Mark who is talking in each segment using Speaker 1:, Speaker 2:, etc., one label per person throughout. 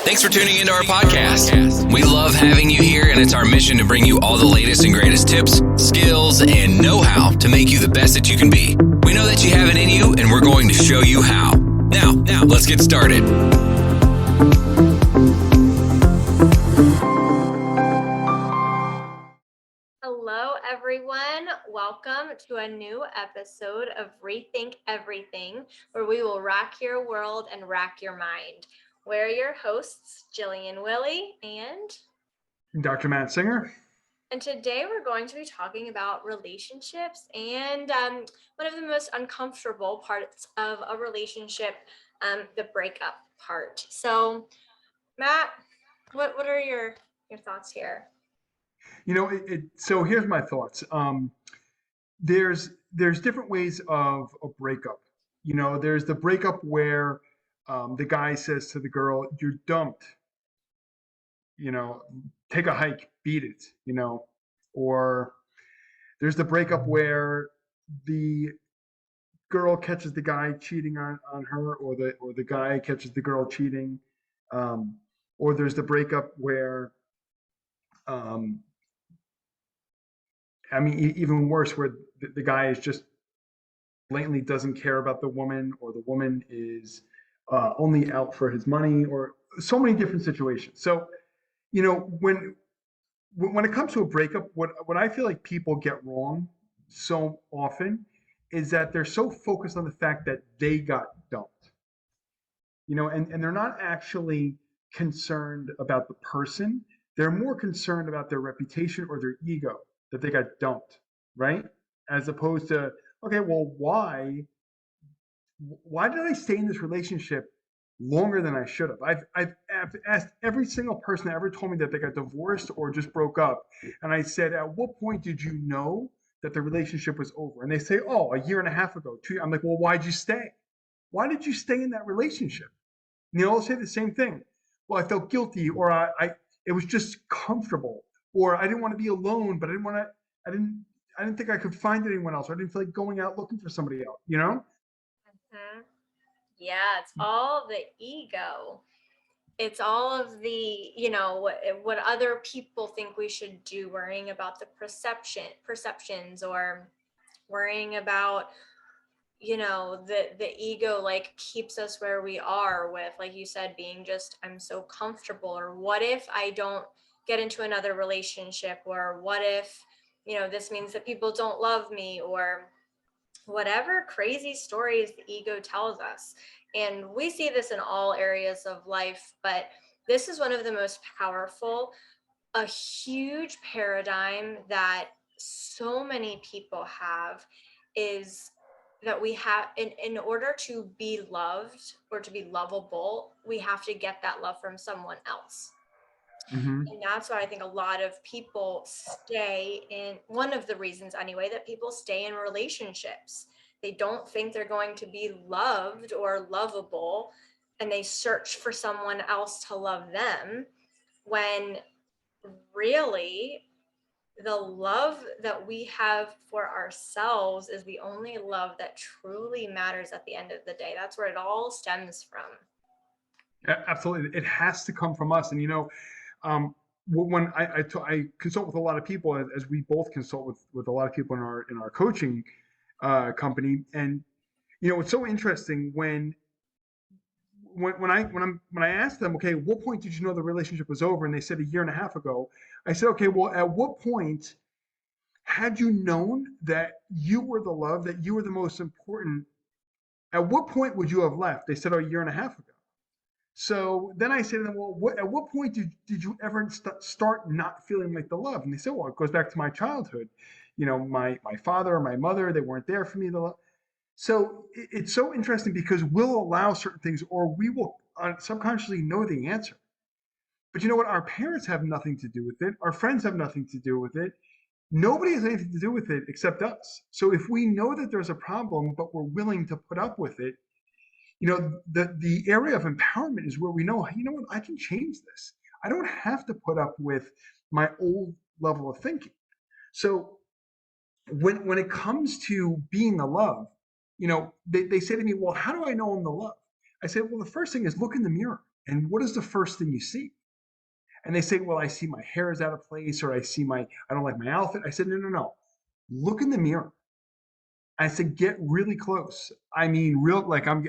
Speaker 1: Thanks for tuning into our podcast. We love having you here, and it's our mission to bring you all the latest and greatest tips, skills, and know-how to make you the best that you can be. We know that you have it in you, and we're going to show you how. Now, let's get started.
Speaker 2: Hello, everyone. Welcome to a new episode of Rethink Everything, where we will rock your world and rack your mind. We're your hosts, Jillian Willie and
Speaker 3: Dr. Matt Singer.
Speaker 2: And today we're going to be talking about relationships and one of the most uncomfortable parts of a relationship, the breakup part. So, Matt, what are your thoughts here?
Speaker 3: So here's my thoughts. There's different ways of a breakup. There's the breakup where the guy says to the girl, "You're dumped. Take a hike, beat it." Or there's the breakup where the girl catches the guy cheating on her, or the guy catches the girl cheating. Or there's the breakup where even worse, where the guy is just blatantly doesn't care about the woman, or the woman is only out for his money, or so many different situations. So, when it comes to a breakup, what I feel like people get wrong so often is that they're so focused on the fact that they got dumped, and they're not actually concerned about the person. They're more concerned about their reputation or their ego, that they got dumped, right? As opposed to, okay, well, why did I stay in this relationship longer than I should have? I've asked every single person that ever told me that they got divorced or just broke up, and I said, at what point did you know that the relationship was over? And they say, oh, a year and a half ago, 2 years. I'm like, well, why'd you stay? Why did you stay in that relationship? And they all say the same thing. Well, I felt guilty, or it was just comfortable, or I didn't want to be alone, but I didn't think I could find anyone else, or I didn't feel like going out looking for somebody else,
Speaker 2: Mm-hmm. Yeah, it's all the ego. It's all of the, what other people think we should do, worrying about the perceptions, or worrying about, the ego like keeps us where we are with, like you said, being just, I'm so comfortable, or what if I don't get into another relationship, or what if, this means that people don't love me, or whatever crazy stories the ego tells us. And we see this in all areas of life, but this is one of the most powerful, a huge paradigm that so many people have, is that we have, in order to be loved or to be lovable, we have to get that love from someone else.
Speaker 3: Mm-hmm.
Speaker 2: And that's why I think a lot of people stay in, one of the reasons anyway, that people stay in relationships. They don't think they're going to be loved or lovable, and they search for someone else to love them, when really the love that we have for ourselves is the only love that truly matters at the end of the day. That's where it all stems from.
Speaker 3: Absolutely. It has to come from us. And, when I consult with a lot of people, as we both consult with a lot of people in our coaching company. And, it's so interesting when I asked them, okay, what point did you know the relationship was over? And they said a year and a half ago. I said, okay, well, at what point had you known that you were the love, that you were the most important? At what point would you have left? They said, oh, a year and a half ago. So then I said to them, well, at what point did you ever start not feeling like the love? And they said, well, it goes back to my childhood. My father or my mother, they weren't there for me. So it's so interesting, because we'll allow certain things, or we will subconsciously know the answer. But you know what? Our parents have nothing to do with it. Our friends have nothing to do with it. Nobody has anything to do with it except us. So if we know that there's a problem, but we're willing to put up with it, the area of empowerment is where we know, what, I can change this. I don't have to put up with my old level of thinking. So when it comes to being the love, they say to me, well, how do I know I'm the love? I said, well, the first thing is look in the mirror And what is the first thing you see? And they say, well, I see my hair is out of place, or I don't like my outfit. I said, no, no, no. Look in the mirror. I said, get really close. I mean,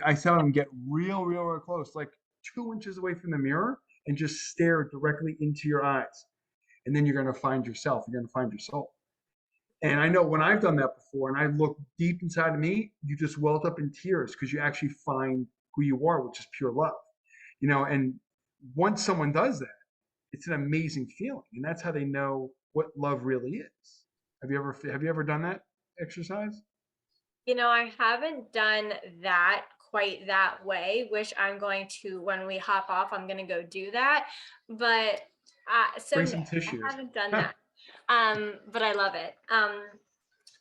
Speaker 3: I said, I'm get real close, like 2 inches away from the mirror, and just stare directly into your eyes. And then you're going to find yourself. You're going to find your soul. And I know when I've done that before and I look deep inside of me, you just welled up in tears because you actually find who you are, which is pure love. And once someone does that, it's an amazing feeling. And that's how they know what love really is. Have you ever done that exercise?
Speaker 2: I haven't done that quite that way, which I'm going to, when we hop off, I'm going to go do that. But so
Speaker 3: Bring
Speaker 2: no,
Speaker 3: some
Speaker 2: I
Speaker 3: tissues.
Speaker 2: haven't done that. But I love it.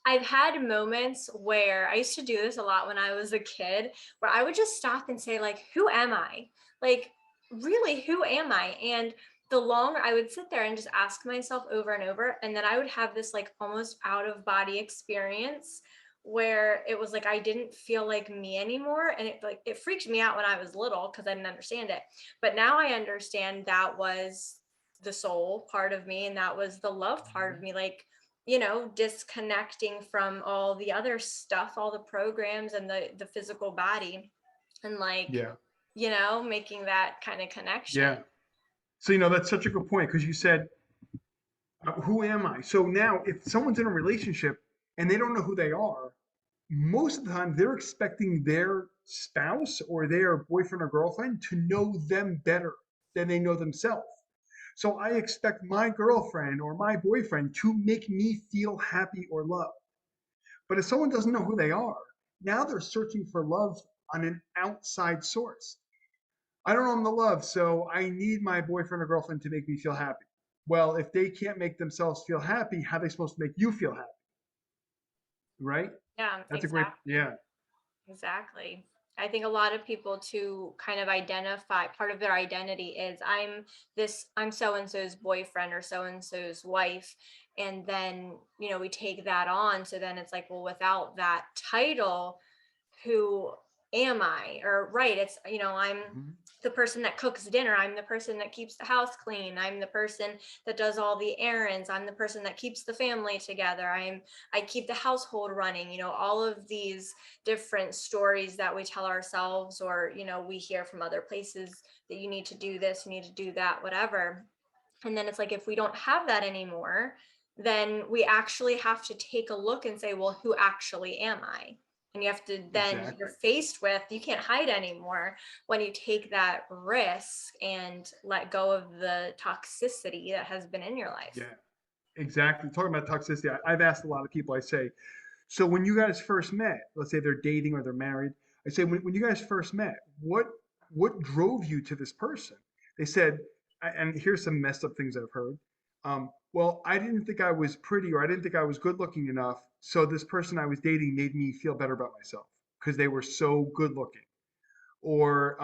Speaker 2: I've had moments where I used to do this a lot when I was a kid, where I would just stop and say, like, who am I? Like, really, who am I? And the longer I would sit there and just ask myself over and over, and then I would have this like almost out of body experience where it was like I didn't feel like me anymore. And it freaked me out when I was little because I didn't understand it. But now I understand that was the soul part of me and that was the love part of me. Like, disconnecting from all the other stuff, all the programs and the physical body, and like,
Speaker 3: Yeah.
Speaker 2: making that kind of connection.
Speaker 3: Yeah. So, that's such a good point because you said, who am I? So now, if someone's in a relationship and they don't know who they are, most of the time they're expecting their spouse or their boyfriend or girlfriend to know them better than they know themselves. So I expect my girlfriend or my boyfriend to make me feel happy or loved. But if someone doesn't know who they are, now they're searching for love on an outside source. I don't know I'm the love, so I need my boyfriend or girlfriend to make me feel happy. Well, if they can't make themselves feel happy, how are they supposed to make you feel happy? Right?
Speaker 2: Yeah,
Speaker 3: That's a great,
Speaker 2: exactly.
Speaker 3: yeah,
Speaker 2: Exactly. I think a lot of people to kind of identify part of their identity is I'm so and so's boyfriend or so and so's wife. And then, we take that on. So then it's like, well, without that title, who am I? Or right, it's, I'm
Speaker 3: mhm,
Speaker 2: the person that cooks dinner. I'm the person that keeps the house clean. I'm the person that does all the errands. I'm the person that keeps the family together. I keep the household running. All of these different stories that we tell ourselves, or we hear from other places that you need to do this, you need to do that, whatever. And then it's like, if we don't have that anymore, then we actually have to take a look and say, well, who actually am I? And you have to, then you're
Speaker 3: exactly.
Speaker 2: faced with, you can't hide anymore when you take that risk and let go of the toxicity that has been in your life.
Speaker 3: Yeah, exactly. Talking about toxicity, I've asked a lot of people, I say, so when you guys first met, let's say they're dating or they're married, I say, when you guys first met, what drove you to this person? They said, and here's some messed up things I've heard. Well, I didn't think I was pretty or I didn't think I was good looking enough. So this person I was dating made me feel better about myself because they were so good looking. Or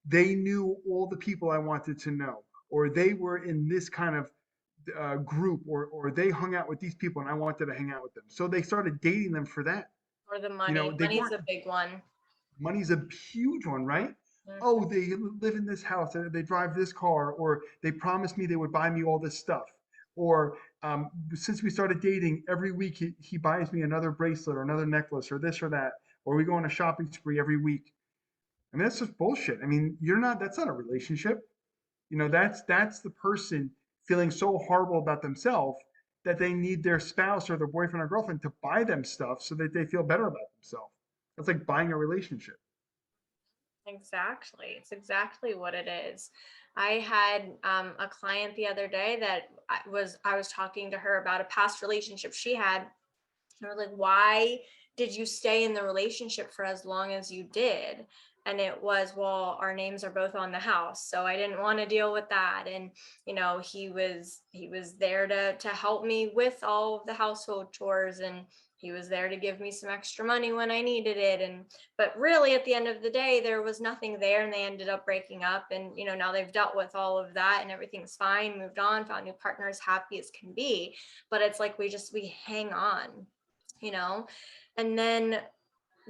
Speaker 3: they knew all the people I wanted to know. Or they were in this kind of group, or they hung out with these people and I wanted to hang out with them. So they started dating them for that.
Speaker 2: Or the
Speaker 3: They
Speaker 2: money's
Speaker 3: weren't,
Speaker 2: a big one.
Speaker 3: money's a huge one, right?
Speaker 2: Mhm.
Speaker 3: Oh, they live in this house, they drive this car, or they promised me they would buy me all this stuff. Or since we started dating, every week he buys me another bracelet or another necklace or this or that. Or we go on a shopping spree every week. I mean, that's just bullshit. I mean, that's not a relationship. That's the person feeling so horrible about themselves that they need their spouse or their boyfriend or girlfriend to buy them stuff so that they feel better about themselves. That's like buying a relationship.
Speaker 2: Exactly. It's exactly what it is. I had a client the other day that I was talking to her about a past relationship she had. And I was like, why did you stay in the relationship for as long as you did? And it was, well, our names are both on the house, so I didn't want to deal with that. And he was there to help me with all of the household chores, and he was there to give me some extra money when I needed it. And but really, at the end of the day, there was nothing there, and they ended up breaking up. And now they've dealt with all of that, and everything's fine, moved on, found new partners, happy as can be. But it's like we hang on, you know and then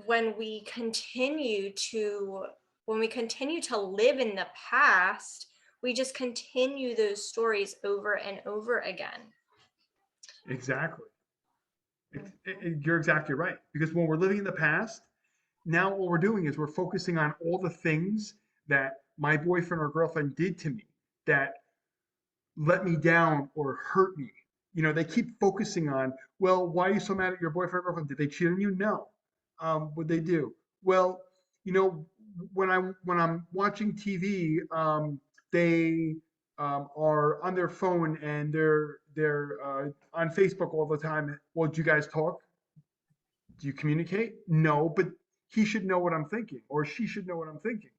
Speaker 2: when we continue to when we continue to live in the past, we just continue those stories over and over again.
Speaker 3: Exactly. You're exactly right. Because when we're living in the past, now what we're doing is we're focusing on all the things that my boyfriend or girlfriend did to me that let me down or hurt me. They keep focusing on, well, why are you so mad at your boyfriend or girlfriend? Did they cheat on you? No. What they do? Well, you know, when I'm watching TV, they are on their phone and they're on Facebook all the time. Well, do you guys talk? Do you communicate? No, but he should know what I'm thinking, or she should know what I'm thinking.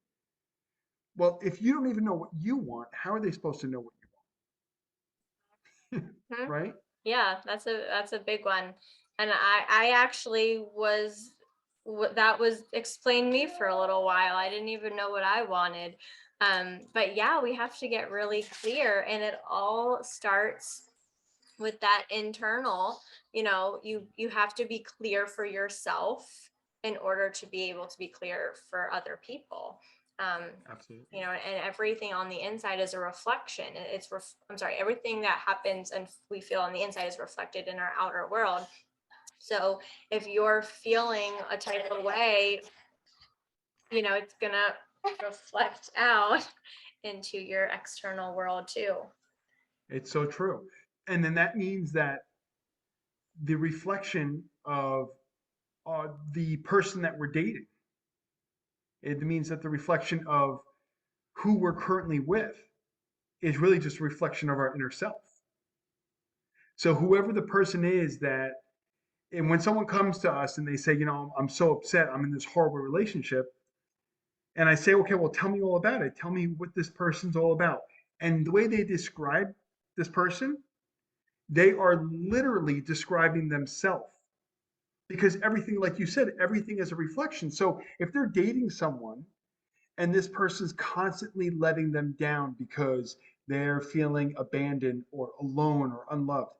Speaker 3: Well, if you don't even know what you want, how are they supposed to know what you want?
Speaker 2: Mhm.
Speaker 3: Right?
Speaker 2: Yeah, that's a big one. And I actually was that was explained me for a little while. I didn't even know what I wanted. But yeah, we have to get really clear, and it all starts with that internal, you have to be clear for yourself in order to be able to be clear for other people. um
Speaker 3: Absolutely.
Speaker 2: and everything on the inside is a reflection. I'm sorry, everything that happens and we feel on the inside is reflected in our outer world. So if you're feeling a type of way, it's gonna reflect out into your external world too.
Speaker 3: It's so true. And then that means that the reflection of the person that we're dating, it means that the reflection of who we're currently with is really just a reflection of our inner self. So whoever the person is that, and when someone comes to us and they say, I'm so upset, I'm in this horrible relationship, and I say, okay, well, tell me all about it. Tell me what this person's all about. And the way they describe this person, they are literally describing themselves because everything, like you said, everything is a reflection. So if they're dating someone and this person's constantly letting them down because they're feeling abandoned or alone or unloved,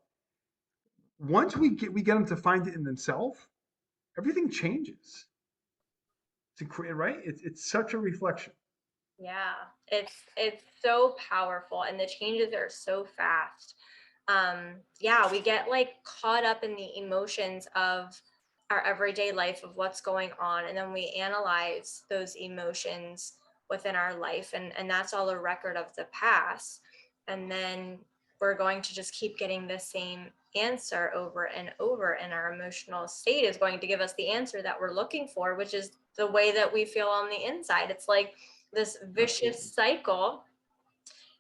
Speaker 3: once we get them to find it in themselves, everything changes. Right? It's such a reflection.
Speaker 2: Yeah, it's so powerful, and the changes are so fast. Yeah, we get like caught up in the emotions of our everyday life of what's going on, and then we analyze those emotions within our life, and that's all a record of the past. And then we're going to just keep getting the same answer over and over, and our emotional state is going to give us the answer that we're looking for, which is the way that we feel on the inside. It's like this vicious
Speaker 3: Absolutely.
Speaker 2: cycle,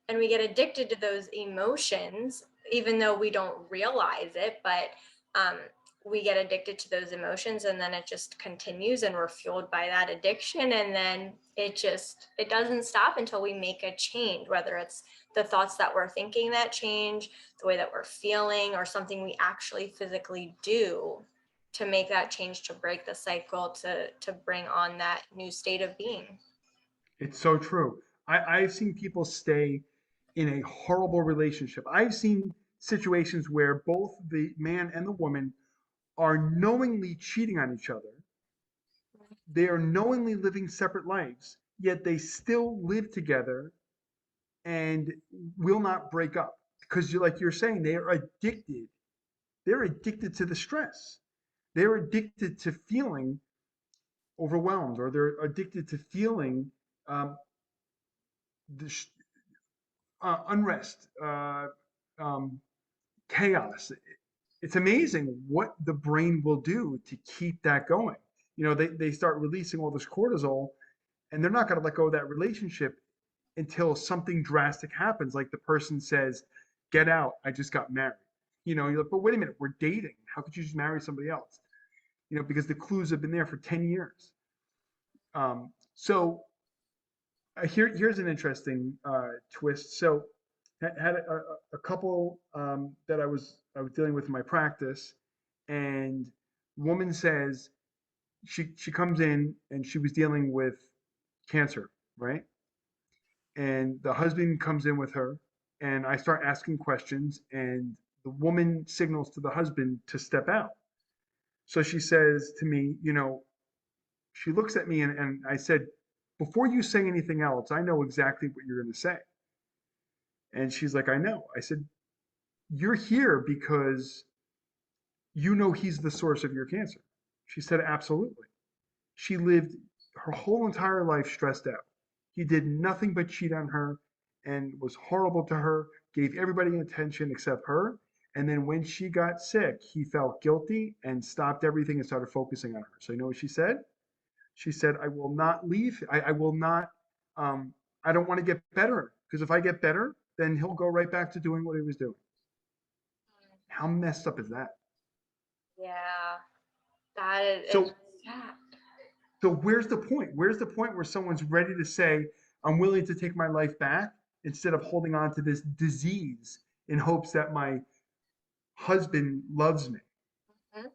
Speaker 2: and we get addicted to those emotions even though we don't realize it. But um, we get addicted to those emotions, and then it just continues, and we're fueled by that addiction, and then it doesn't stop until we make a change, whether it's the thoughts that we're thinking that change, the way that we're feeling, or something we actually physically do to make that change, to break the cycle, to bring on that new state of being.
Speaker 3: It's so true. I've seen people stay in a horrible relationship. I've seen situations where both the man and the woman are knowingly cheating on each other. They are knowingly living separate lives, yet they still live together and will not break up. Because like you're saying, they are addicted. They're addicted to the stress. They're addicted to feeling overwhelmed, or they're addicted to feeling um, the unrest, um, chaos. It's amazing what the brain will do to keep that going. They start releasing all this cortisol, and they're not going to let go of that relationship until something drastic happens, like the person says, "Get out, I just got married." You're like, but wait a minute, we're dating. How could you just marry somebody else? Because the clues have been there for 10 years. So here's an interesting twist. So had a couple that I was dealing with in my practice, and woman says she comes in and she was dealing with cancer, right? And the husband comes in with her, and I start asking questions, and the woman signals to the husband to step out. So she says to me, she looks at me, and I said, before you say anything else, I know exactly what you're going to say. And she's like, I know. I said, you're here because you know he's the source of your cancer. She said, absolutely. She lived her whole entire life stressed out. He did nothing but cheat on her and was horrible to her, gave everybody attention except her. And then when she got sick, he felt guilty and stopped everything and started focusing on her. So you know what she said? She said, I will not leave. I will not, I don't want to get better because if I get better, then he'll go right back to doing what he was doing. How messed up is that?
Speaker 2: Yeah, that is
Speaker 3: So,
Speaker 2: sad.
Speaker 3: so where's the point? Where's the point where someone's ready to say, I'm willing to take my life back instead of holding on to this disease in hopes that my husband loves me?
Speaker 2: Mhm.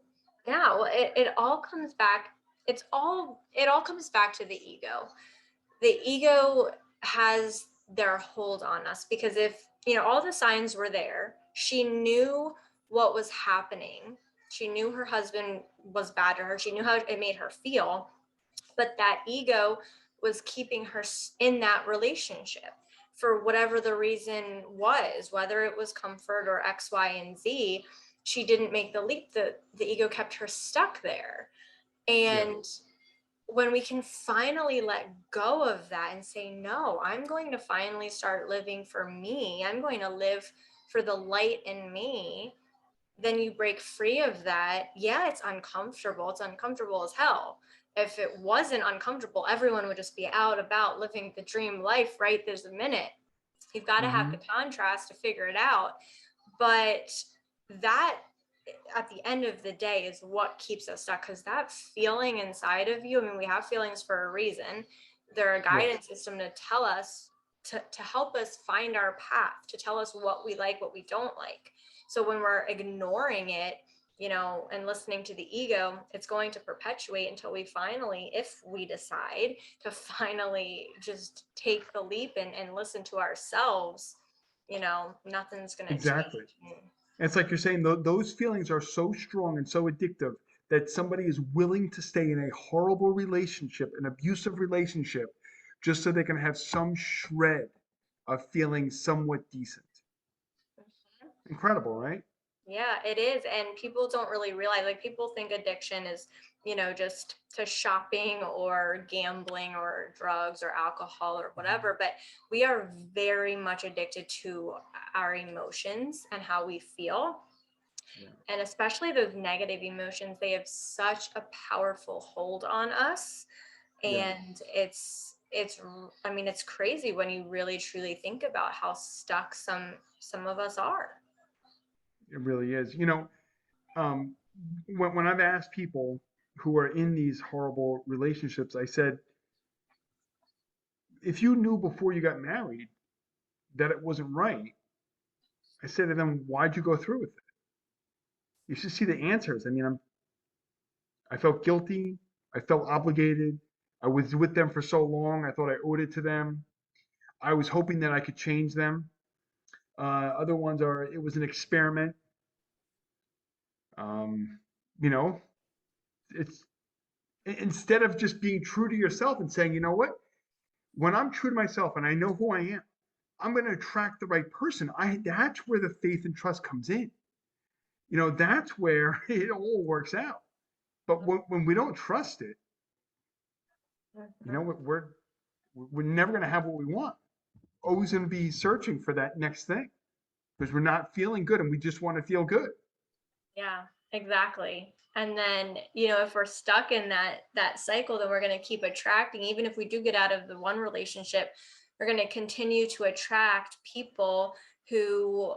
Speaker 2: Yeah, well, it all comes back. It all comes back to the ego. The ego has their hold on us because if, all the signs were there, she knew what was happening. She knew her husband was bad to her. She knew how it made her feel, but that ego was keeping her in that relationship for whatever the reason was, whether it was comfort or X, Y, and Z. She didn't make the leap. The ego kept her stuck there.
Speaker 3: Yeah,
Speaker 2: And when we can finally let go of that and say, no, I'm going to finally start living for me, I'm going to live for the light in me, then you break free of that. Yeah, it's uncomfortable. It's uncomfortable as hell. If it wasn't uncomfortable, everyone would just be out about living the dream life right this minute. You've got to have the
Speaker 3: hmm,
Speaker 2: contrast to figure it out. But that, at the end of the day, is what keeps us stuck, because that feeling inside of you, I mean, we have feelings for a reason. They're a
Speaker 3: yeah,
Speaker 2: guidance system to tell us, to help us find our path, to tell us what we like, what we don't like. So when we're ignoring it, and listening to the ego, it's going to perpetuate until we finally, if we decide to finally just take the leap and listen to ourselves, nothing's going to
Speaker 3: exactly.
Speaker 2: change.
Speaker 3: And it's like you're saying, those feelings are so strong and so addictive that somebody is willing to stay in a horrible relationship, an abusive relationship, just so they can have some shred of feeling somewhat decent. Incredible, right?
Speaker 2: Yeah, it is. And people don't really realize, like, people think addiction is, just to shopping or gambling or drugs or alcohol or whatever. But we are very much addicted to our emotions and how we feel.
Speaker 3: Yeah.
Speaker 2: And especially those negative emotions, they have such a powerful hold on us.
Speaker 3: Yeah,
Speaker 2: And I mean, it's crazy when you really truly think about how stuck some of us are.
Speaker 3: it really is. Um, when I've asked people who are in these horrible relationships, I said, if you knew before you got married that it wasn't right, I said to them, why'd you go through with it? You should see the answers. I mean, I felt guilty. I felt obligated. I was with them for so long. I thought I owed it to them. I was hoping that I could change them. Other ones are, it was an experiment. Um, you know, it's instead of just being true to yourself and saying, you know what, when I'm true to myself and I know who I am, I'm going to attract the right person. That's where the faith and trust comes in. That's where it all works out. But when we don't trust it,
Speaker 2: Mhm.
Speaker 3: we're never going to have what we want. Always going to be searching for that next thing because we're not feeling good and we just want to feel good.
Speaker 2: Yeah, exactly. And then, if we're stuck in that cycle, then we're going to keep attracting, even if we do get out of the one relationship, we're going to continue to attract people who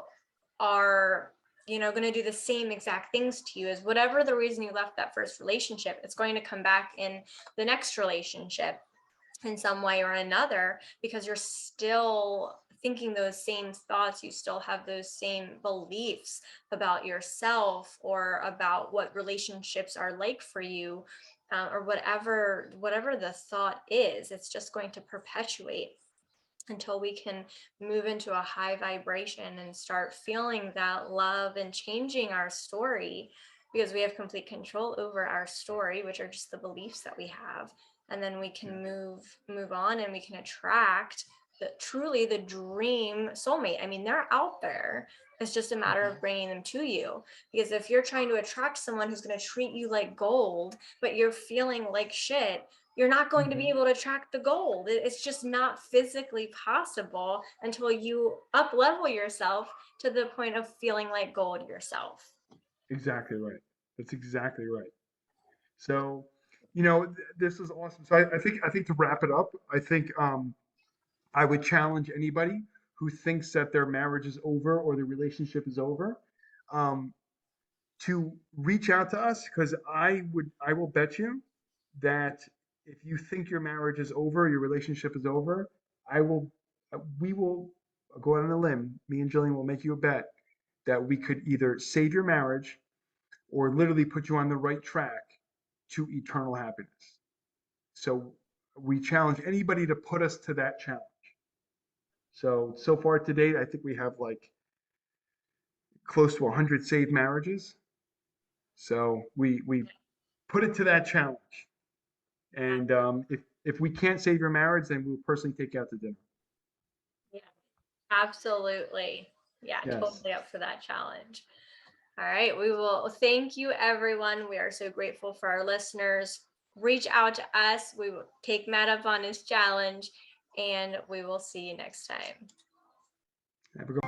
Speaker 2: are, going to do the same exact things to you. As whatever the reason you left that first relationship, it's going to come back in the next relationship in some way or another, because you're still thinking those same thoughts, you still have those same beliefs about yourself or about what relationships are like for you, or whatever the thought is. It's just going to perpetuate until we can move into a high vibration and start feeling that love and changing our story, because we have complete control over our story, which are just the beliefs that we have. and then we can move on, and we can attract truly the dream soulmate. I mean, they're out there. It's just a matter of bringing them to you. Because if you're trying to attract someone who's going to treat you like gold, but you're feeling like shit, you're not going to be able to attract the gold. It's just not physically possible until you up level yourself to the point of feeling like gold yourself.
Speaker 3: Exactly right. That's exactly right. So, this is awesome. So I think to wrap it up, I think I would challenge anybody who thinks that their marriage is over or the relationship is over, um, to reach out to us, because I will bet you that if you think your marriage is over, your relationship is over, I will we will go out on a limb. Me and Jillian will make you a bet that we could either save your marriage or literally put you on the right track to eternal happiness. So we challenge anybody to put us to that challenge. So far to date, I think we have like close to 100 saved marriages. So we put it to that challenge. And if we can't save your marriage, then we'll personally take you out to dinner.
Speaker 2: Yeah, absolutely. Yeah,
Speaker 3: Yes.
Speaker 2: totally up for that challenge. All right, we will thank you, everyone. We are so grateful for our listeners. Reach out to us. We will take Matt up on his challenge, and we will see you next time.
Speaker 3: Have a good